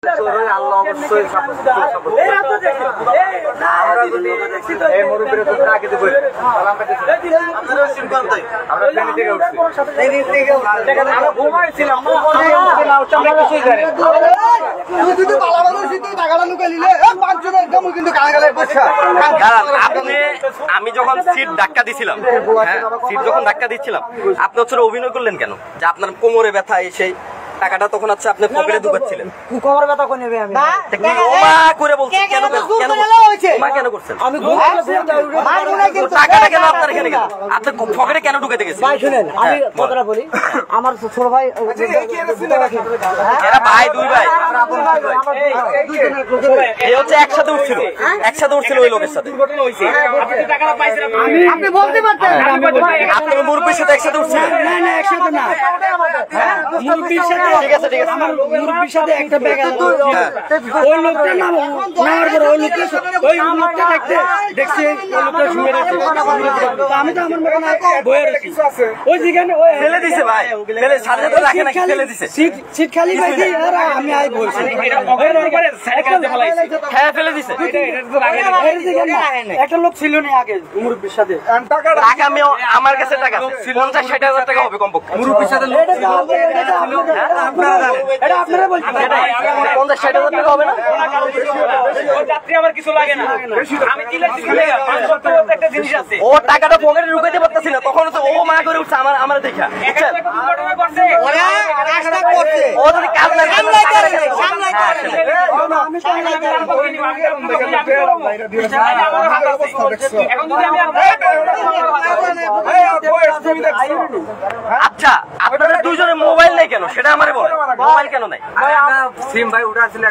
আল্লাহ অবশ্যই আমরা যদি এই মুরব্বীরা তো আগে দেব আমরা সিদ্ধান্তই আমরা ফ্যামিলি থেকে উঠছি আমরা ঘুমাইছিলাম আমরা কিছুই জানি যদি বালাবানো সিদ্ধ টাকাটা লুকে নিলে পাঁচজন একদম কিন্তু কানাগালে পয়সা আপনি আমি যখন সিট ধাক্কা দিছিলাম সিট যখন ধাক্কা দিচ্ছিলাম আপনি হচ্ছে অভিনয় করলেন কেন যে আপনার কোমরে ব্যথা এসে টাকাটা তখন আছে আপনি পকেটে ঢুকাচ্ছিলেন কোমর ব্যথা কোন নেবে আমি ওমা করে বলছেন কেন কেন ওমা কেন করছেন আমি টাকাটা কেন আপনার এখানে গেল আপনি পকেটে কেন ঢুকাতে গেছেন ভাই শুনেন আমি কথাটা বলি আমার ছোট ভাই এরা ভাই দুই ভাই এই হচ্ছে একসাথে উঠছিল ওই লোকের সাথে আপনি বলতে পারতেন আপনার মুরব্বির সাথে একসাথে উঠছিলেন না না একসাথে না মুরব্বির সাথে ঠিক আছে আমার মুরব্বির সাথে একটা ব্যাগ আছে ওই লোকটা না নার পরে ওই লোকটা দেখতে ওই লোকটা শুয়ে আছে আমি তো আমার মনে হয় বইয়ে রয়েছি ওই যেখানে ওই ফেলে দিছে ভাই ফেলে সাথে সাথে রাখে না ফেলে দিছে সিট খালি পাইছি আর আমি আই বলছি হ্যাঁ ফেলে দিছে একটা লোক ছিল না আগে মুরব্বির সাথে টাকা আমি আমার কাছে টাকা 50-60,000 টাকা হবে কমপক্ষে মুরব্বীর সাথে লোক ছিল এটা আপনারা বলছেন 50-60,000 টাকা হবে না যাত্রী আমার কিছু লাগে না আমি দিলেছি একটা জিনিস আছে ও টাকাটা পকেটে ঢুকাইতে পারতাছি না তখন তো ও মা করে উঠছে আমার দেখা দুর্ঘটনা করছে ওরা কাজটা করছে ও যদি কাজ না এখন যদি আমি আচ্ছা আপনাদের দুইজনের মোবাইল নাই কেন সেটা আমারে বলেন মোবাইল কেন নাই সিম ভাই উঠা ছিল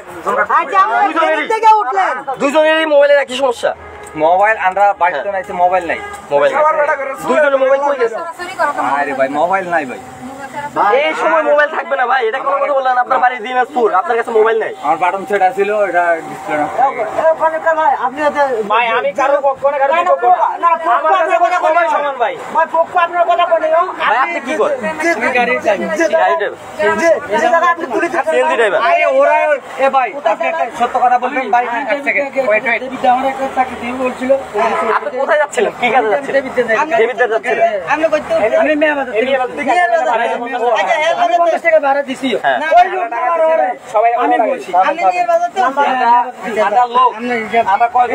দুইজনেরই মোবাইলের একই সমস্যা মোবাইল আমরা বাড়িতে নাইছে মোবাইল নাই মোবাইল দুইজনের মোবাইল কই গেছে আরে ভাই মোবাইল নাই ভাই এই সময় মোবাইল থাকবে না ভাই এটা কোন কথা বললেন আপনার বাড়ি দিনাজপুর আপনার কাছে মোবাইল নাই আমার বাটন সেট ছিল এটা ডিসপ্লে না আপনি ভাই আমি কারো পক্ষে না সমান ভাই ভাই পক্ষ আপনার কথা বলে ভাই আপনি কি করেন আমি গাড়ি চাই গাড়ি ড্রাইভার আপনি তুলে সিএনজি ড্রাইভার আরে ওরা এ ভাই আপনি একটা সত্য কথা বলবেন ভাই এক সেকেন্ড ওয়েট আমার একটা চাকরি দিয়ে বলছিল আপনি কোথায় যাচ্ছিলেন কি কাজে যাচ্ছিলেন দেবিদ্বার যাচ্ছিলেন আমি কইতো আমি মেয়ে বাজার আমি 50 টাকা ভাড়া দিছি ওই লোকটা সবাই আমি বলছি আমি নিয়ে বাজাতে আটা লোক আমরা কয়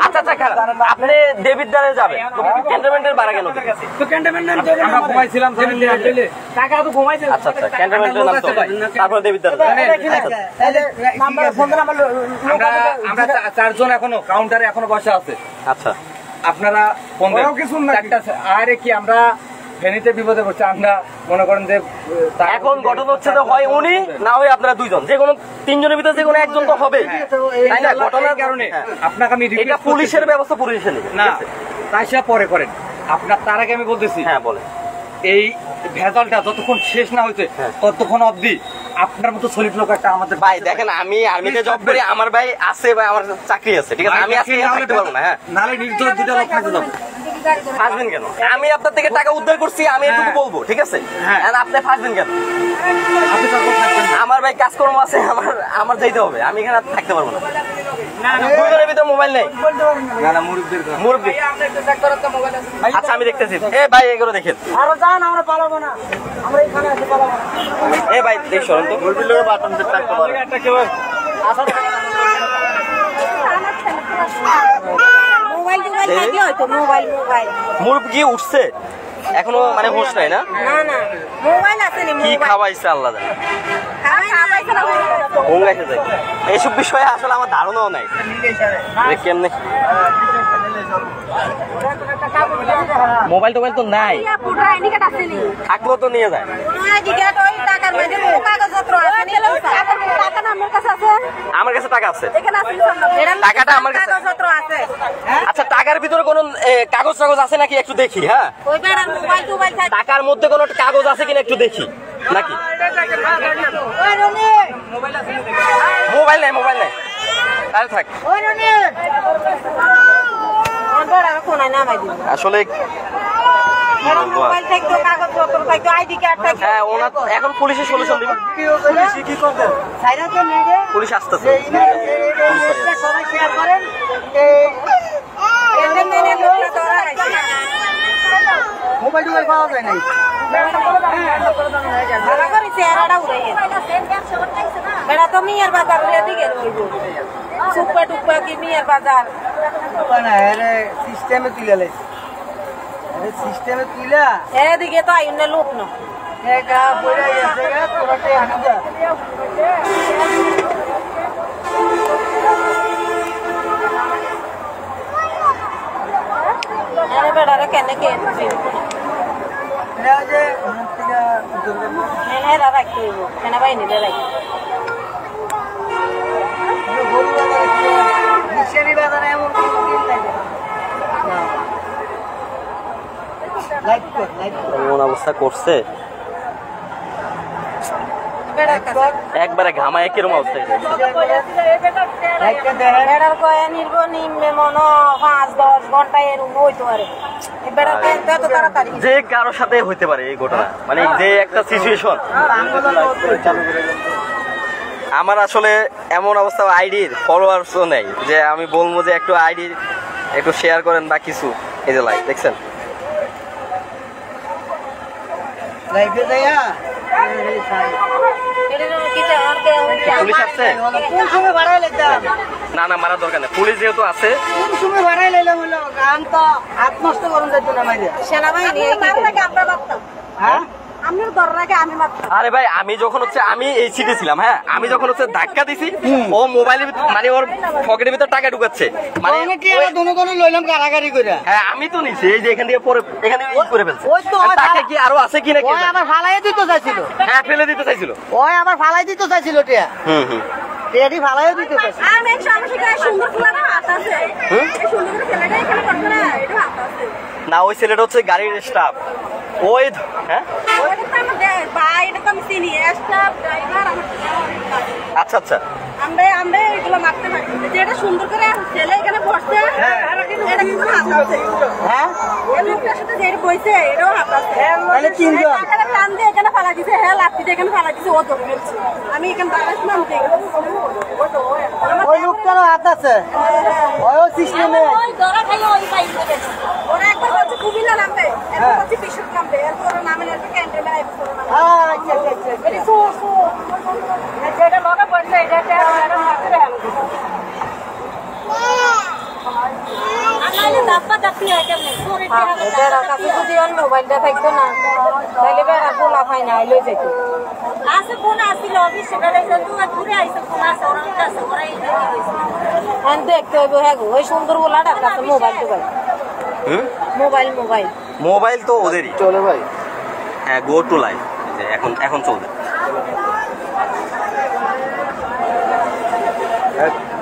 আচ্ছা আচ্ছা খারাপ আপনি দেবিদ্বারে যাবেন তো ক্যান্টনমেন্টের ভাড়া কেন তো ক্যান্টনমেন্ট নাম আমরা ঘুমাইছিলাম টাকা তো ঘুমাইছে আচ্ছা আচ্ছা ক্যান্টনমেন্টের নাম তো তারপর দেবিদ্বারে নাম্বার ফোন নাম্বার আমরা চারজন এখনো কাউন্টারে এখনো বসে আছে আচ্ছা আপনারা ফোন দেন আরে কি আমরা ফেনীতে বিপদে পড়ছে আমরা মনে করেন যে এখন ঘটনা হচ্ছে যে হয় উনি না হয় আপনারা দুইজন যে কোনো তিনজনের ভিতরে যে কোনো একজন তো হবে তাই না ঘটনার কারণে আপনাকে আমি এটা পুলিশের ব্যবস্থা পুলিশের নেবে না তাই সে পরে করেন আপনার তার আগে আমি বলতেছি হ্যাঁ বলে এই ভেজালটা যতক্ষণ শেষ না হয়েছে ততক্ষণ অবধি আপনার মতো শরীফ লোক একটা আমাদের ভাই দেখেন আমি আর্মিতে জব করি আমার ভাই আছে ভাই আমার চাকরি আছে ঠিক আছে আমি আজকে থাকতে পারবো না হ্যাঁ নালে নির্দোষ দুটো লোক থাকতে যাবে ফাঁসবেন কেন আমি আপনার থেকে টাকা উদ্ধার করছি আমি এটুকু বলবো ঠিক আছে আপনি ফাঁসবেন কেন আপনি তারপর থাকবেন আমার ভাই কাজকর্ম আছে আমার যাইতে হবে আমি এখানে থাকতে পারবো না দুজনের ভিতরে মোবাইল নেই না না মুরব্বীর মুরব্বী আচ্ছা আমি দেখতেছি এ ভাই এগুলো দেখেন আরো যান আমরা পালাবো না আমরা এখানে আছে পালাবো না এ ভাই দেখ সরন তো মুরব্বীর লোক বাটন থাকতে পারে মোবাইল থাকে হয়তো মোবাইল মুরব্বী উঠছে এখনো মানে হোশ নাই না না মোবাইল আছে নি কি খাওয়াইছে আল্লাহ জানে খাওয়াইছে না হোঙ্গাইছে যাই এইসব বিষয়ে আসলে আমার ধারণাও নাই কেমনে মোবাইল টোবাইল তো নাই থাকলেও তো নিয়ে যায় আমার কাছে টাকা আছে টাকাটা আমার কাছে আচ্ছা টাকার ভিতরে কোন কাগজ টাগজ আছে নাকি একটু দেখি হ্যাঁ টাকার মধ্যে কোন কাগজ আছে কিনা একটু দেখি নাকি মোবাইল নাই তাহলে থাক আসলে মোবাইল থাকতো, কাগজপত্র থাকতো, আইডি কার্ড থাকতো। হ্যাঁ ওনার এখন পুলিশের সলিউশন দিবে। কি করবে সাইরাতে নিয়ে রে পুলিশ আসতেছে। সবাই শেয়ার করেন মোবাইল টোবাইল পাওয়া যায় নাই বেড়া তো মিয়ার বাজার দিকে রইব সুপা টুপা কি মিয়ার বাজার সিস্টেমে তুলে লাইছে সিস্টেমে তুইলা এদিকে তো আইন লুট না একা বইরা গেছে তোরাতে আনন্দা আরে বেড়ারে কেন কে এটা যে মুক্তিটা এরা রাখতে হইব সেনাবাহিনী রাখতে গরু বাজারে কি মিশরি বাজারে এমন কোনো দিন নাই লাইট কর এমন অবস্থা করছে বেড়া কাছে একবারে ঘামায় কিরম অবস্থা লাইটটা দেখেন বেড়ার কয়ে নির্ব নিম্নে মনো 5-10 ঘন্টা এরম হইতো আরে বেড়া এত তাড়াতাড়ি যে কারোর সাথে হইতে পারে এই ঘটনা, মানে যে একটা সিচুয়েশন। আমার আসলে এমন অবস্থা আইডির ফলোয়ার্সও নেই যে আমি বলবো যে একটু আইডি একটু শেয়ার করেন বা কিছু। এই যে লাইক দেখছেন লাইভে যায়া পুলিশ আসছে? কোন সময় বাড়াই লাইতাম না না মারার দরকার নেই, পুলিশ যেহেতু আছে। কোন সময় বাড়াই লাইলাম হলো গান তো হাত নষ্ট করুন যাইতো না মাইরে সেনাবাহিনী আমরা ভাবতাম হ্যাঁ আপনার দর আগে আমি মারতাম আরে ভাই আমি যখন হচ্ছে আমি এই সিটে ছিলাম, হ্যাঁ আমি যখন হচ্ছে ধাক্কা দিছি ও মোবাইলের মানে ওর পকেটের ভিতর টাকা ঢুকাচ্ছে, মানে অনেকে আমরা দোনো লইলাম কারাগারি করে হ্যাঁ আমি তো নিছি এই যে এখান থেকে পরে এখানে করে ফেলছে। ওই তো আর টাকা কি আরো আছে কিনা কি ওই আবার ফালাই দিতে চাইছিল হ্যাঁ ফেলে দিতে চাইছিল। ওই আবার ফালাই দিতে চাইছিল টিয়া হুম টিয়াটি ফালাই দিতে চাইছিল আমি এক সমস্যা সুন্দর ফুলাটা হাত আছে এই সুন্দর করে ছেলেটা এখানে করতে না এটা হাত আছে না ওই ছেলেটা হচ্ছে গাড়ির স্টাফ ওই হ্যাঁ ওইটা তো আমাদের ভাই এটা তো আমি চিনি স্টাফ ড্রাইভার আচ্ছা আচ্ছা আমরা এগুলো মারতে পারি যেটা সুন্দর করে ছেলে এখানে বসছে এটা কিন্তু হাত আছে হ্যাঁ এই লোকটার সাথে যেটা বইছে এটাও হাত আছে তাহলে তিনজন এখানে টান দিয়ে এখানে ফালা দিছে হ্যাঁ লাঠি দিয়ে এখানে ফালা দিছে ও ধরে ফেলছে আমি এখানে দাঁড়াইছিলাম ওই লোকটারও হাত আছে ওই সিস্টেমে ওই ধরা খাই ওই পাইছে ওরা একবার বলছে কুমিল্লা নামবে একবার বলছে বিশুট নামবে এরপর ওরা নামে এরপর ক্যান্টেল আইবে আচ্ছা আচ্ছা এটি সো যেটা লগা পড়ছে এটা এটা মারতে হবে আমালে দাপ্পা দাপ্পি হয় কেমনে এটা কাছে যদি অন মোবাইলটা থাকতো না তাহলে বেড়া পোলা ফাই না লই যেত আছে ফোন আসিল অফিস সেটা রেখে তো ঘুরে আইছে ফোন আছে ওরা কাছে ওরা এই হ্যাঁ দেখতে হইব হ্যাঁ ওই সুন্দর বলাটা কাছে মোবাইল মোবাইল তো ওদেরই চলে ভাই হ্যাঁ গো টু লাইভ এখন চলবে।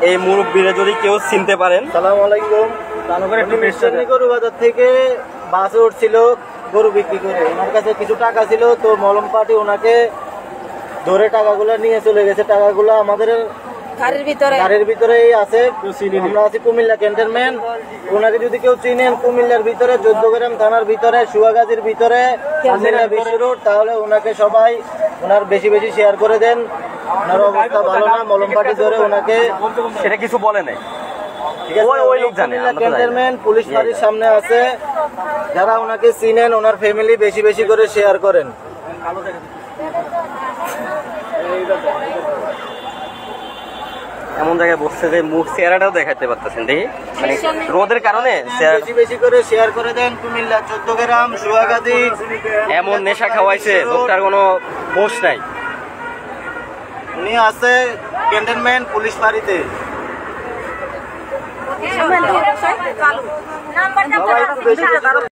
এই মুরব্বীরা যদি কেউ চিনতে পারেন। সালাম আলাইকুম। গরু বাজার থেকে বাসে উঠছিল গরু বিক্রি করে, ওনার কাছে কিছু টাকা ছিল তো মলম পার্টি ওনাকে ধরে টাকাগুলো নিয়ে চলে গেছে। টাকাগুলো আমাদের গাড়ির ভিতরেই আছে। আমরা আছি কুমিল্লা ক্যান্টনমেন্ট। ওনাকে যদি কেউ চিনেন কুমিল্লার ভিতরে 14 গ্রাম থানার ভিতরে সুয়াগাজীর ভিতরে বিশ্ব রোড, তাহলে ওনাকে সবাই ওনার বেশি বেশি শেয়ার করে দেন। ওনার অবস্থা ভালো না, মলম পার্টি ধরে ওনাকে সেটা কিছু বলে নাই। ঠিক আছে, ওই লোক জানে ক্যান্টনমেন্ট পুলিশ ফাঁড়ির সামনে আছে। যারা ওনাকে চিনেন ওনার ফ্যামিলি বেশি বেশি করে শেয়ার করেন। এমন জায়গায় বসছে যে মুখ চেহারাটাও দেখাতে পারতেছেন দেখি, মানে রোদের কারণে বেশি বেশি করে শেয়ার করে দেন। কুমিল্লা 14 গ্রাম সুয়াগাজী এমন নেশা খাওয়াইছে লোকটার কোনো হোশ নাই। উনি আছে ক্যান্টনমেন্ট পুলিশ ফাঁড়িতে। নাম্বারটা